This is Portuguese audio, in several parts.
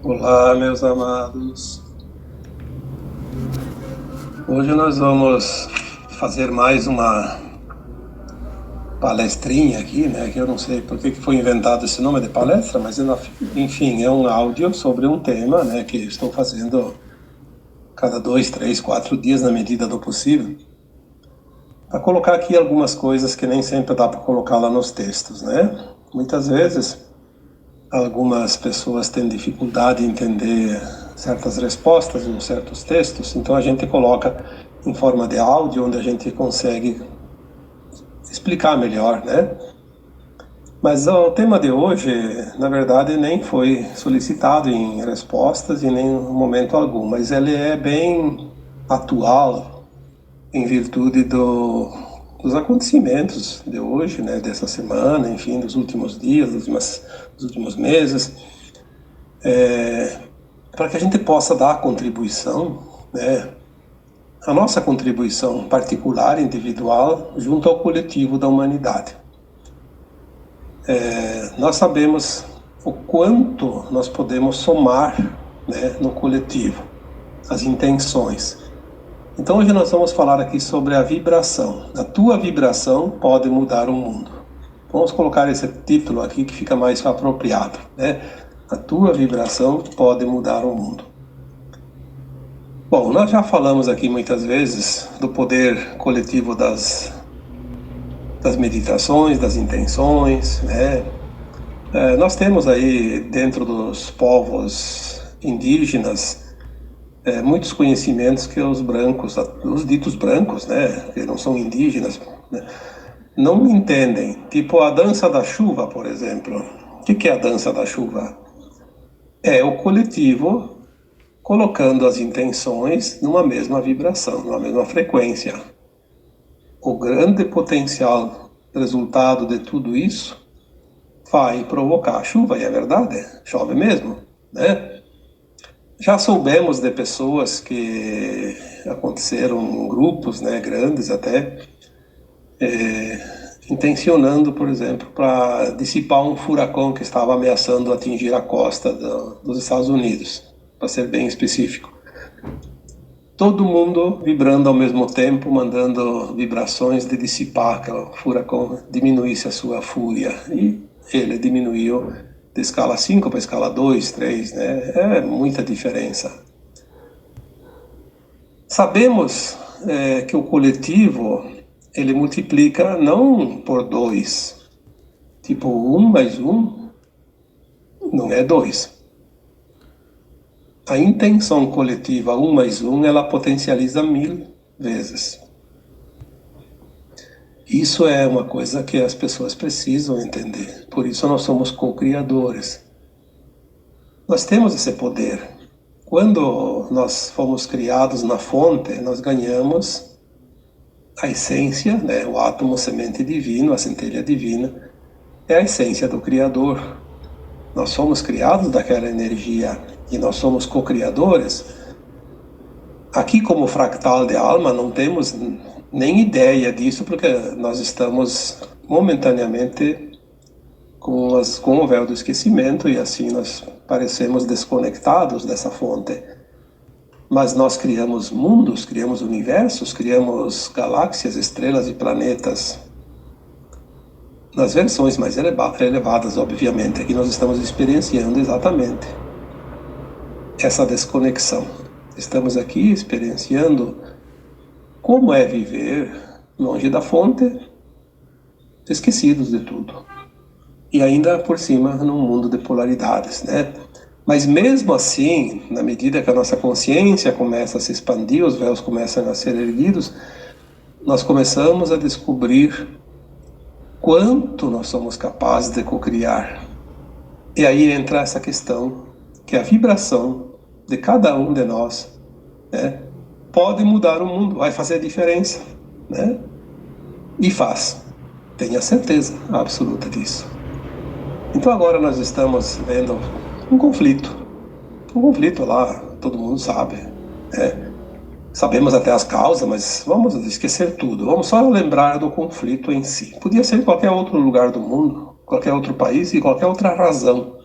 Olá, meus amados. Hoje nós vamos fazer mais uma palestrinha aqui, né? Que eu não sei por que foi inventado esse nome de palestra, mas enfim, é um áudio sobre um tema, né? Que estou fazendo cada 2, 3, 4 dias na medida do possível, para colocar aqui algumas coisas que nem sempre dá para colocar lá nos textos, né? Muitas vezes algumas pessoas têm dificuldade em entender certas respostas em certos textos, então a gente coloca em forma de áudio, onde a gente consegue explicar melhor, né? Mas o tema de hoje, na verdade, nem foi solicitado em respostas em nenhum momento algum, mas ele é bem atual em virtude dos acontecimentos de hoje, né, dessa semana, enfim, dos últimos dias, dos últimos meses, para que a gente possa dar a contribuição, né, a nossa contribuição particular, individual, junto ao coletivo da humanidade. Nós sabemos o quanto nós podemos somar, né, no coletivo, as intenções. Então hoje nós vamos falar aqui sobre a vibração. A tua vibração pode mudar o mundo. Vamos colocar esse título aqui que fica mais apropriado, né? A tua vibração pode mudar o mundo. Bom, nós já falamos aqui muitas vezes do poder coletivo das meditações, das intenções, né? Nós temos aí dentro dos povos indígenas muitos conhecimentos que os brancos, os ditos brancos, né, que não são indígenas, né, não entendem. Tipo a dança da chuva, por exemplo. O que é a dança da chuva? É o coletivo colocando as intenções numa mesma vibração, numa mesma frequência. O grande potencial resultado de tudo isso vai provocar chuva, e é verdade, chove mesmo, né? Já soubemos de pessoas que aconteceram em grupos, né, grandes até, intencionando, por exemplo, para dissipar um furacão que estava ameaçando atingir a costa dos Estados Unidos, para ser bem específico. Todo mundo vibrando ao mesmo tempo, mandando vibrações de dissipar que o furacão diminuísse a sua fúria. E ele diminuiu de escala 5 para escala 2, 3, né? É muita diferença. Sabemos que o coletivo, ele multiplica não por 2, tipo 1 mais 1 não é 2. A intenção coletiva 1 mais 1, ela potencializa 1000 vezes. Isso é uma coisa que as pessoas precisam entender. Por isso nós somos co-criadores. Nós temos esse poder. Quando nós fomos criados na fonte, nós ganhamos a essência, né? O átomo semente divino, a centelha divina, é a essência do Criador. Nós somos criados daquela energia e nós somos co-criadores. Aqui, como fractal de alma, não temos nem ideia disso, porque nós estamos momentaneamente com o véu do esquecimento e assim nós parecemos desconectados dessa fonte. Mas nós criamos mundos, criamos universos, criamos galáxias, estrelas e planetas. Nas versões mais elevadas, obviamente, aqui nós estamos experienciando exatamente essa desconexão. Estamos aqui experienciando como é viver longe da fonte, esquecidos de tudo. E ainda por cima num mundo de polaridades, né? Mas mesmo assim, na medida que a nossa consciência começa a se expandir, os véus começam a ser erguidos, nós começamos a descobrir quanto nós somos capazes de cocriar. E aí entra essa questão que a vibração de cada um de nós, né, pode mudar o mundo, vai fazer a diferença, né? E faz. Tenha certeza absoluta disso. Então agora nós estamos vendo um conflito lá, todo mundo sabe, né? Sabemos até as causas, mas vamos esquecer tudo. Vamos só lembrar do conflito em si. Podia ser em qualquer outro lugar do mundo, qualquer outro país e qualquer outra razão.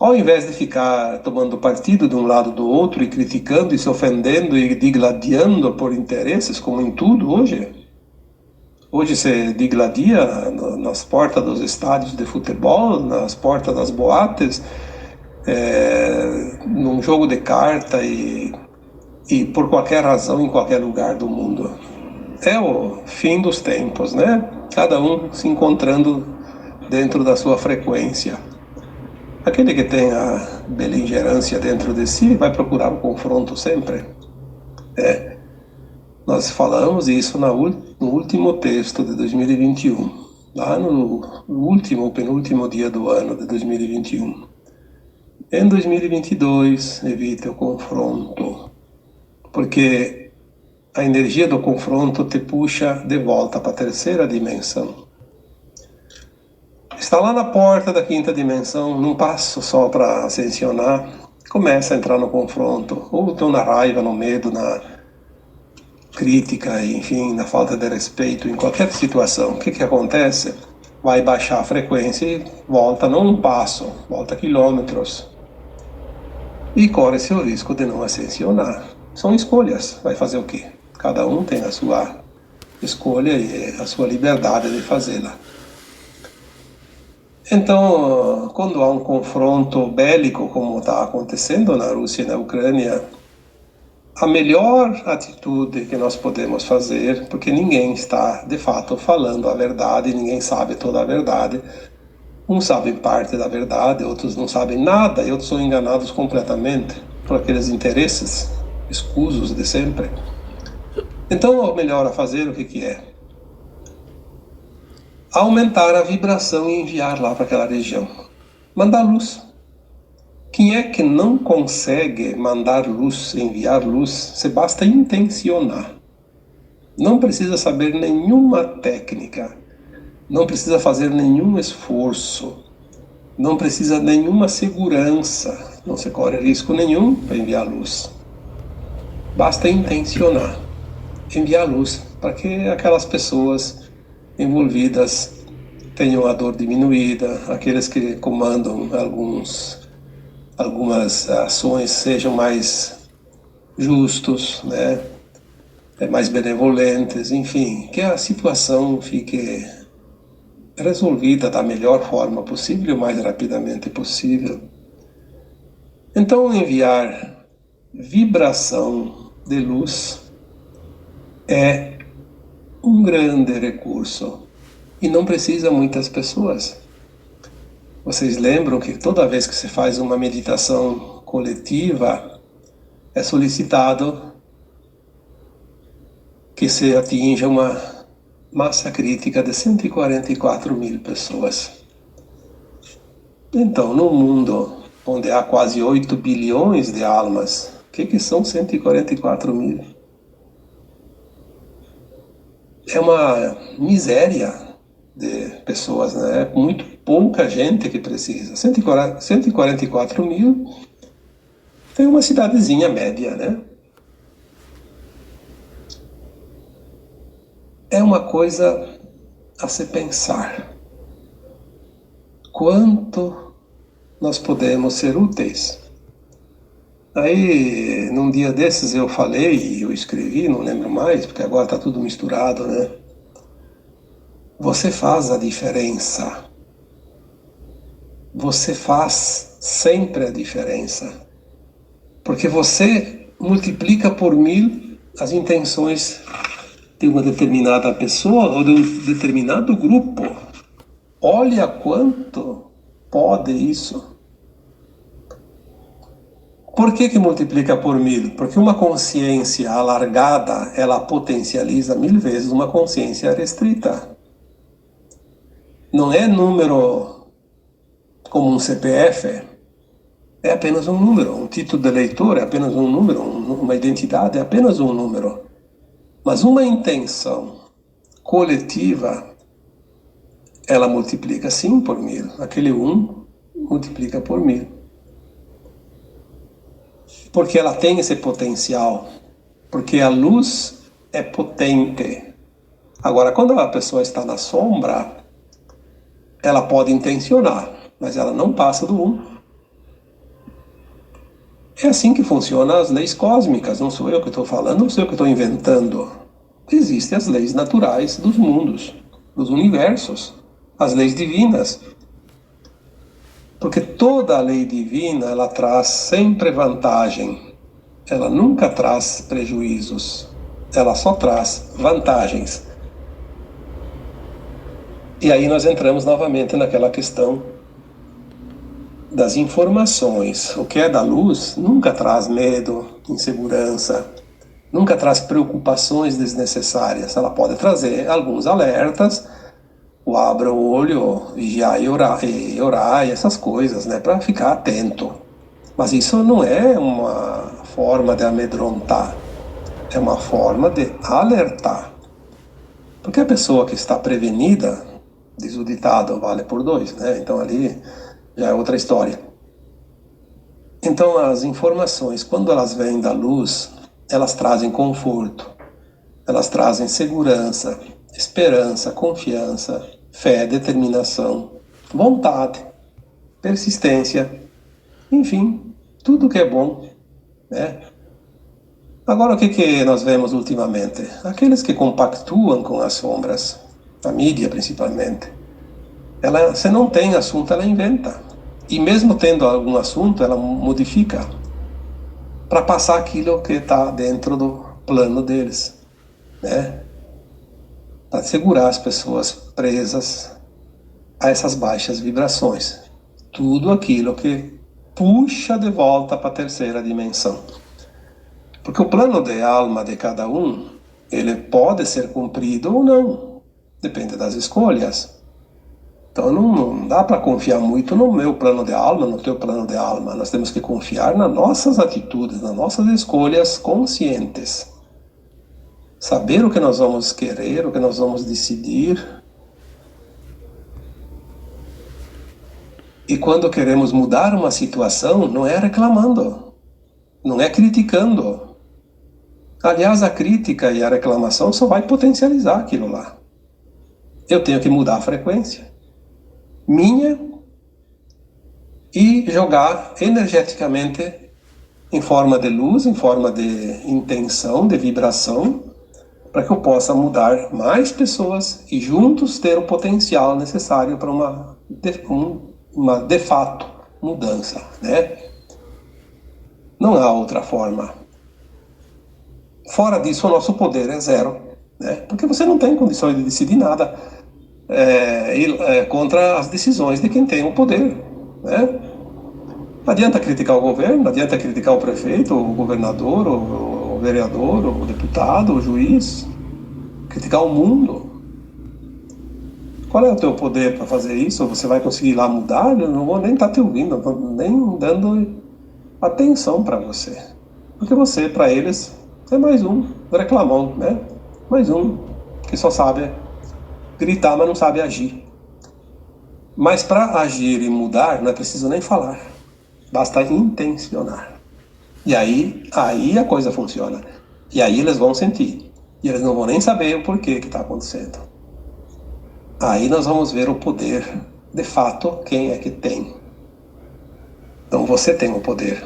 Ao invés de ficar tomando partido de um lado do outro e criticando e se ofendendo e digladiando por interesses, como em tudo hoje. Hoje se digladia nas portas dos estádios de futebol, nas portas das boates, num jogo de carta e por qualquer razão em qualquer lugar do mundo. É o fim dos tempos, né? Cada um se encontrando dentro da sua frequência. Aquele que tem a beligerância dentro de si vai procurar o confronto sempre. Nós falamos isso no último texto de 2021, lá no último, penúltimo dia do ano de 2021. Em 2022, evite o confronto, porque a energia do confronto te puxa de volta para a terceira dimensão. Está lá na porta da quinta dimensão, num passo só para ascensionar, começa a entrar no confronto, ou estão na raiva, no medo, na crítica, enfim, na falta de respeito, em qualquer situação. O que acontece? Vai baixar a frequência e volta não um passo, volta quilômetros. E corre-se o risco de não ascensionar. São escolhas, vai fazer o quê? Cada um tem a sua escolha e a sua liberdade de fazê-la. Então, quando há um confronto bélico, como está acontecendo na Rússia e na Ucrânia, a melhor atitude que nós podemos fazer, porque ninguém está, de fato, falando a verdade, ninguém sabe toda a verdade, uns sabem parte da verdade, outros não sabem nada, e outros são enganados completamente por aqueles interesses escusos de sempre. Então, o melhor a fazer, o que é? Aumentar a vibração e enviar lá para aquela região. Mandar luz. Quem é que não consegue mandar luz, enviar luz? Se basta intencionar. Não precisa saber nenhuma técnica. Não precisa fazer nenhum esforço. Não precisa nenhuma segurança. Não se corre risco nenhum para enviar luz. Basta intencionar. Enviar luz para que aquelas pessoas envolvidas tenham a dor diminuída, aqueles que comandam algumas ações sejam mais justos, né? Mais benevolentes, enfim, que a situação fique resolvida da melhor forma possível, o mais rapidamente possível. Então, enviar vibração de luz é um grande recurso e não precisa muitas pessoas. Vocês lembram que toda vez que se faz uma meditação coletiva, é solicitado que se atinja uma massa crítica de 144 mil pessoas. Então, num mundo onde há quase 8 bilhões de almas, o que são 144 mil? É uma miséria de pessoas, né? É muito pouca gente que precisa. 144 mil tem uma cidadezinha média, né? É uma coisa a se pensar. Quanto nós podemos ser úteis? Aí, num dia desses eu falei, eu escrevi, não lembro mais, porque agora está tudo misturado, né? Você faz a diferença. Você faz sempre a diferença. Porque você multiplica por 1000 as intenções de uma determinada pessoa ou de um determinado grupo. Olha quanto pode isso. Por que multiplica por 1000? Porque uma consciência alargada, ela potencializa 1000 vezes uma consciência restrita. Não é número como um CPF, é apenas um número. Um título de eleitor é apenas um número, uma identidade é apenas um número. Mas uma intenção coletiva, ela multiplica sim por 1000. Aquele 1 multiplica por 1000. Porque ela tem esse potencial, porque a luz é potente. Agora, quando a pessoa está na sombra, ela pode intencionar, mas ela não passa do 1. É assim que funcionam as leis cósmicas, não sou eu que estou falando, não sou eu que estou inventando. Existem as leis naturais dos mundos, dos universos, as leis divinas. Porque toda a lei divina, ela traz sempre vantagem. Ela nunca traz prejuízos. Ela só traz vantagens. E aí nós entramos novamente naquela questão das informações. O que é da luz nunca traz medo, insegurança, nunca traz preocupações desnecessárias. Ela pode trazer alguns alertas, o abra o olho, vigiar e orar e essas coisas, né, para ficar atento. Mas isso não é uma forma de amedrontar, é uma forma de alertar. Porque a pessoa que está prevenida, diz o ditado, vale por dois, né? Então ali já é outra história. Então as informações, quando elas vêm da luz, elas trazem conforto, elas trazem segurança, esperança, confiança, fé, determinação, vontade, persistência, enfim, tudo que é bom, né? Agora, o que nós vemos ultimamente? Aqueles que compactuam com as sombras, a mídia principalmente. Ela, se não tem assunto, ela inventa. E mesmo tendo algum assunto, ela modifica para passar aquilo que está dentro do plano deles, né? Para segurar as pessoas presas a essas baixas vibrações. Tudo aquilo que puxa de volta para a terceira dimensão. Porque o plano de alma de cada um, ele pode ser cumprido ou não. Depende das escolhas. Então não dá para confiar muito no meu plano de alma, no teu plano de alma. Nós temos que confiar nas nossas atitudes, nas nossas escolhas conscientes. Saber o que nós vamos querer, o que nós vamos decidir. E quando queremos mudar uma situação, não é reclamando, não é criticando. Aliás, a crítica e a reclamação só vai potencializar aquilo lá. Eu tenho que mudar a frequência minha e jogar energeticamente em forma de luz, em forma de intenção, de vibração, para que eu possa mudar mais pessoas e juntos ter o potencial necessário para uma de fato mudança, né? Não há outra forma. Fora disso, o nosso poder é zero, né? Porque você não tem condições de decidir nada contra as decisões de quem tem o poder, né? Não adianta criticar o governo, não adianta criticar o prefeito, o governador, o vereador, o deputado, o juiz, criticar o mundo. Qual é o teu poder para fazer isso? Você vai conseguir lá mudar? Eu não vou nem estar te ouvindo, não estou nem dando atenção para você. Porque você, para eles, é mais um reclamão, né? Mais um que só sabe gritar, mas não sabe agir. Mas para agir e mudar, não é preciso nem falar. Basta intencionar. E aí a coisa funciona. E aí eles vão sentir. E eles não vão nem saber o porquê que está acontecendo. Aí nós vamos ver o poder, de fato, quem é que tem. Então você tem o poder,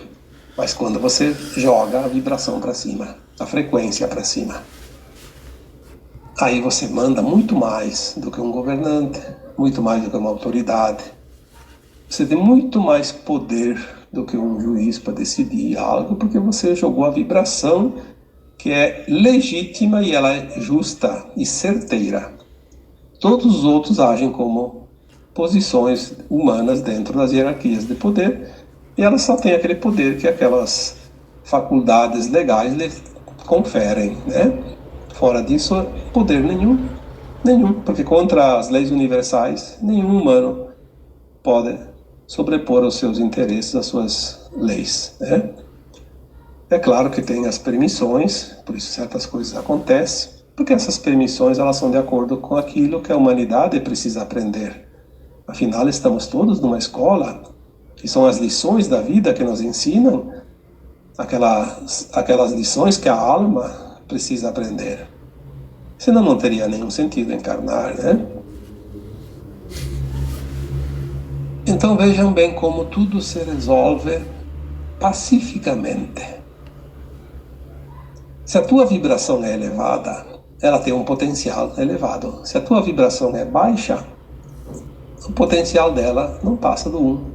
mas quando você joga a vibração para cima, a frequência para cima, aí você manda muito mais do que um governante, muito mais do que uma autoridade. Você tem muito mais poder do que um juiz para decidir algo, porque você jogou a vibração que é legítima e ela é justa e certeira. Todos os outros agem como posições humanas dentro das hierarquias de poder, e elas só têm aquele poder que aquelas faculdades legais lhe conferem, né? Fora disso, poder nenhum, porque contra as leis universais, nenhum humano pode sobrepor os seus interesses às suas leis, né? É claro que tem as permissões, por isso certas coisas acontecem, porque essas permissões elas são de acordo com aquilo que a humanidade precisa aprender. Afinal, estamos todos numa escola, que são as lições da vida que nos ensinam, aquelas lições que a alma precisa aprender. Senão não teria nenhum sentido encarnar, né? Então vejam bem como tudo se resolve pacificamente. Se a tua vibração é elevada, ela tem um potencial elevado. Se a tua vibração é baixa, o potencial dela não passa do 1.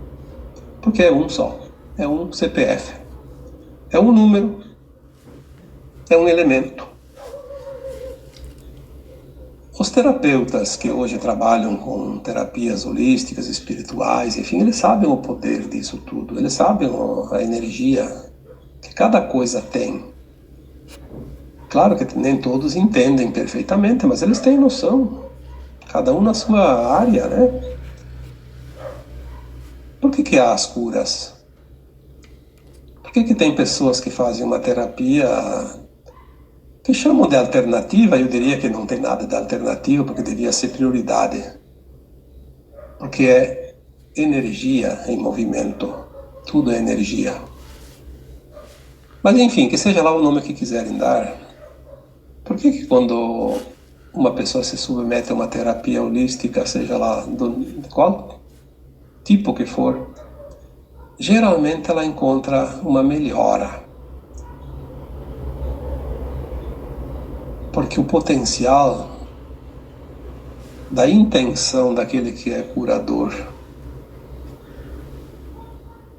Porque é um só. É um CPF. É um número. É um elemento. Os terapeutas que hoje trabalham com terapias holísticas, espirituais, enfim, eles sabem o poder disso tudo. Eles sabem a energia que cada coisa tem. Claro que nem todos entendem perfeitamente, mas eles têm noção. Cada um na sua área, né? Por que há as curas? Por que tem pessoas que fazem uma terapia que chamam de alternativa? Eu diria que não tem nada de alternativa, porque devia ser prioridade. Porque é energia em movimento. Tudo é energia. Mas enfim, que seja lá o nome que quiserem dar. Por que quando uma pessoa se submete a uma terapia holística, seja lá de qual tipo que for, geralmente ela encontra uma melhora? Porque o potencial da intenção daquele que é curador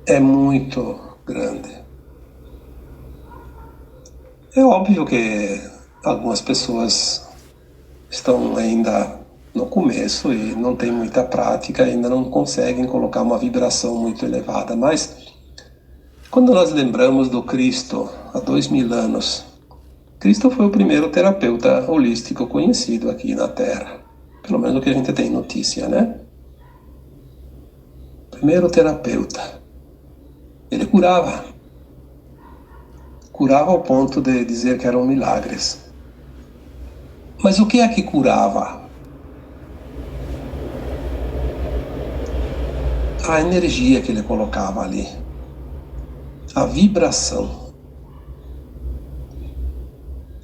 é muito grande. É óbvio que algumas pessoas estão ainda no começo e não têm muita prática, ainda não conseguem colocar uma vibração muito elevada, mas quando nós lembramos do Cristo há 2000 anos, Cristo foi o primeiro terapeuta holístico conhecido aqui na Terra, pelo menos o que a gente tem notícia, né? Primeiro terapeuta. Ele curava ao ponto de dizer que eram milagres. Mas o que é que curava? A energia que ele colocava ali. A vibração.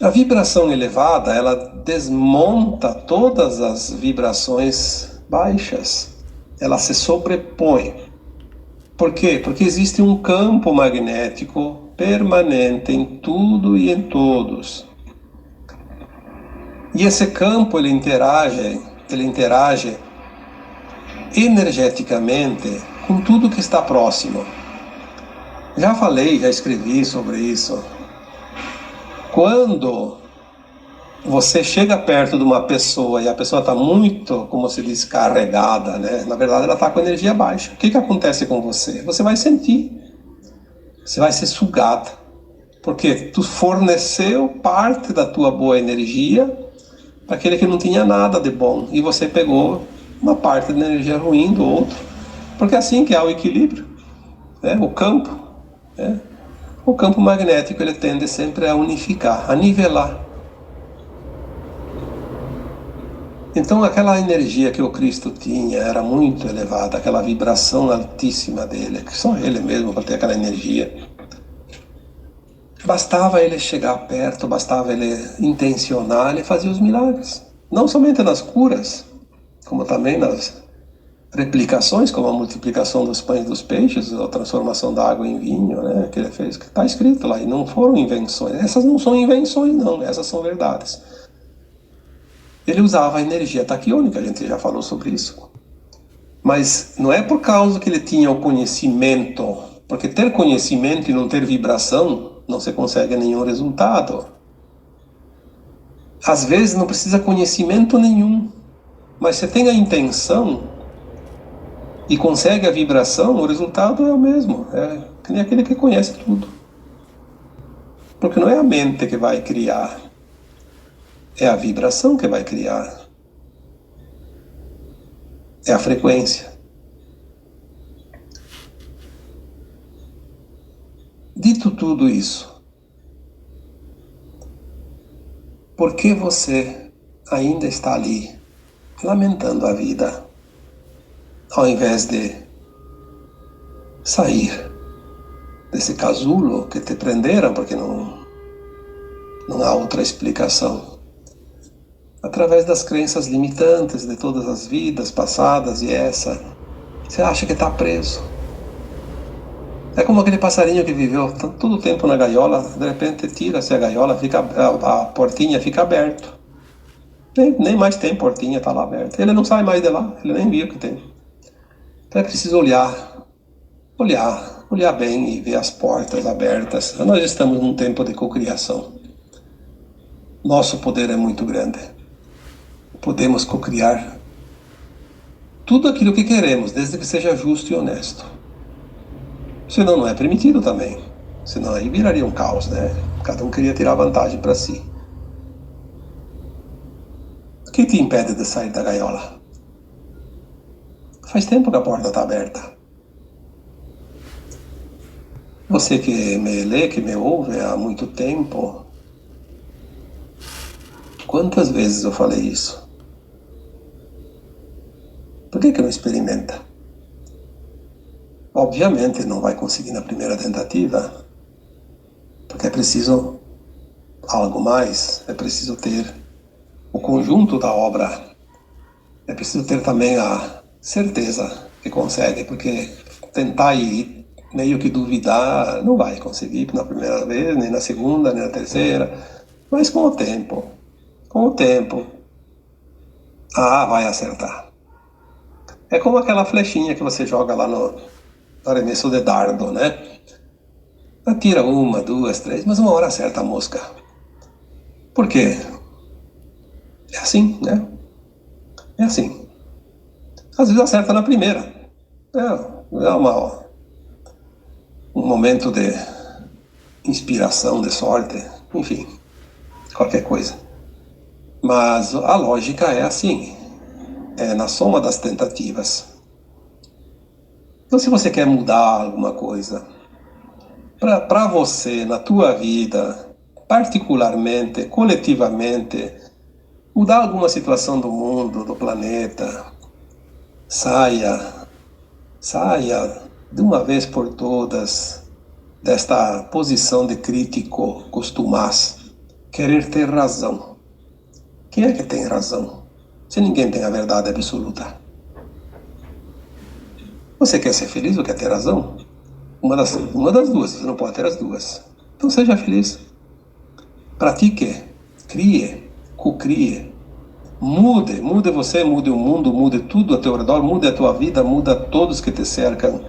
A vibração elevada, ela desmonta todas as vibrações baixas. Ela se sobrepõe. Por quê? Porque existe um campo magnético permanente em tudo e em todos. E esse campo ele interage energeticamente com tudo que está próximo. Já falei, já escrevi sobre isso. Quando você chega perto de uma pessoa e a pessoa está muito, como se diz, carregada, né? Na verdade ela está com energia baixa. O que acontece com você? Você vai sentir. Você vai ser sugada. Porque tu forneceu parte da tua boa energia para aquele que não tinha nada de bom. E você pegou uma parte da energia ruim do outro. Porque é assim que há o equilíbrio. Né? O campo. Né? O campo magnético ele tende sempre a unificar, a nivelar. Então aquela energia que o Cristo tinha era muito elevada, aquela vibração altíssima dele, que só ele mesmo para ter aquela energia. Bastava ele chegar perto, bastava ele intencionar, ele fazia os milagres. Não somente nas curas, como também nas replicações, como a multiplicação dos pães e dos peixes, a transformação da água em vinho, né, que ele fez, que está escrito lá, e não foram invenções. Essas não são invenções não, essas são verdades. Ele usava a energia taquiônica, a gente já falou sobre isso. Mas não é por causa que ele tinha o conhecimento, porque ter conhecimento e não ter vibração, não se consegue nenhum resultado. Às vezes não precisa conhecimento nenhum, mas você tem a intenção e consegue a vibração, o resultado é o mesmo. É que nem aquele que conhece tudo. Porque não é a mente que vai criar, é a vibração que vai criar. É a frequência. Dito tudo isso, por que você ainda está ali, lamentando a vida, ao invés de sair desse casulo que te prenderam, porque não há outra explicação? Através das crenças limitantes de todas as vidas passadas e essa, você acha que está preso. É como aquele passarinho que viveu todo o tempo na gaiola, de repente tira-se a gaiola, a portinha fica aberta. Nem mais tem portinha, está lá aberta. Ele não sai mais de lá, ele nem viu que tem. Então é preciso olhar bem e ver as portas abertas. Nós estamos num tempo de cocriação. Nosso poder é muito grande. Podemos cocriar tudo aquilo que queremos, desde que seja justo e honesto. Senão não é permitido também. Senão aí viraria um caos, né? Cada um queria tirar vantagem para si. O que te impede de sair da gaiola? Faz tempo que a porta está aberta. Você que me lê, que me ouve há muito tempo, quantas vezes eu falei isso? Por que não experimenta? Obviamente não vai conseguir na primeira tentativa, porque é preciso algo mais, é preciso ter o conjunto da obra, é preciso ter também a certeza que consegue, porque tentar ir meio que duvidar não vai conseguir na primeira vez, nem na segunda, nem na terceira, mas com o tempo, vai acertar. É como aquela flechinha que você joga lá no arremesso de dardo, né? Atira uma, duas, três, mas uma hora acerta a mosca. Por quê? É assim, né? É assim. Às vezes acerta na primeira. É um momento de inspiração, de sorte, enfim, qualquer coisa. Mas a lógica é assim, é na soma das tentativas. Então, se você quer mudar alguma coisa, para você, na tua vida, particularmente, coletivamente, mudar alguma situação do mundo, do planeta, saia de uma vez por todas desta posição de crítico costumaz, querer ter razão. Quem é que tem razão? Se ninguém tem a verdade absoluta. Você quer ser feliz ou quer ter razão? Uma das duas, você não pode ter as duas. Então seja feliz. Pratique, crie, co-crie. Mude você, mude o mundo, mude tudo a teu redor, mude a tua vida, muda todos que te cercam.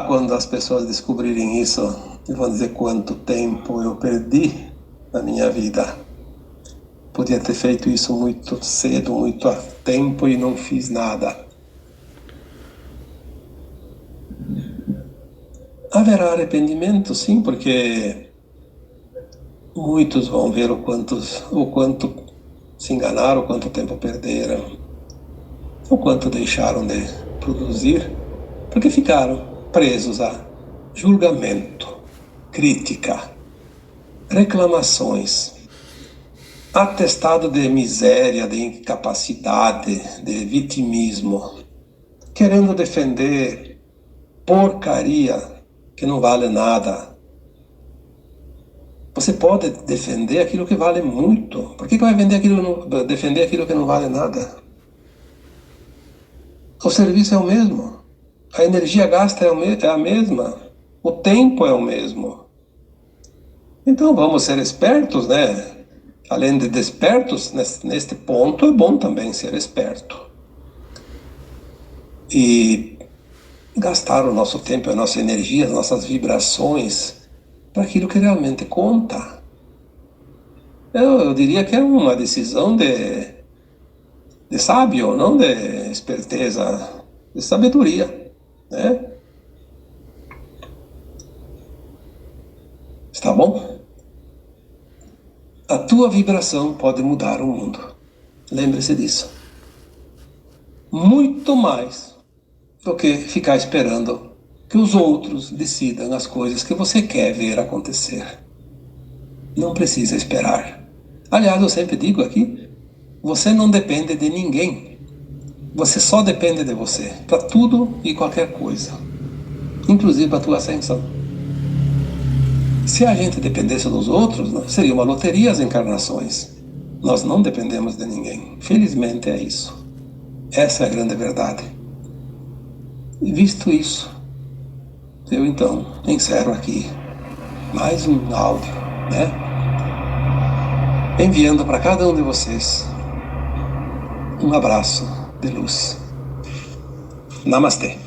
Quando as pessoas descobrirem isso, vão dizer quanto tempo eu perdi na minha vida. Podia ter feito isso muito cedo, muito a tempo e não fiz nada. Haverá arrependimento, sim, porque muitos vão ver o quanto se enganaram, o quanto tempo perderam, o quanto deixaram de produzir, porque ficaram presos a julgamento, crítica, reclamações, atestado de miséria, de incapacidade, de vitimismo, querendo defender porcaria que não vale nada. Você pode defender aquilo que vale muito. Por que vai defender aquilo que não vale nada? O serviço é o mesmo. A energia gasta é a mesma. O tempo é o mesmo. Então vamos ser espertos, né? Além de despertos, neste ponto é bom também ser esperto. E gastar o nosso tempo, a nossa energia, as nossas vibrações para aquilo que realmente conta. Eu diria que é uma decisão de sábio, não de esperteza, de sabedoria, né? Está bom? A tua vibração pode mudar o mundo. Lembre-se disso. Muito mais do que ficar esperando que os outros decidam as coisas que você quer ver acontecer. Não precisa esperar. Aliás, eu sempre digo aqui, você não depende de ninguém. Você só depende de você, para tudo e qualquer coisa, inclusive para a tua ascensão. Se a gente dependesse dos outros, seria uma loteria as encarnações. Nós não dependemos de ninguém. Felizmente é isso. Essa é a grande verdade. E visto isso, Eu então encerro aqui mais um áudio, né? Enviando para cada um de vocês um abraço de luz. Namastê.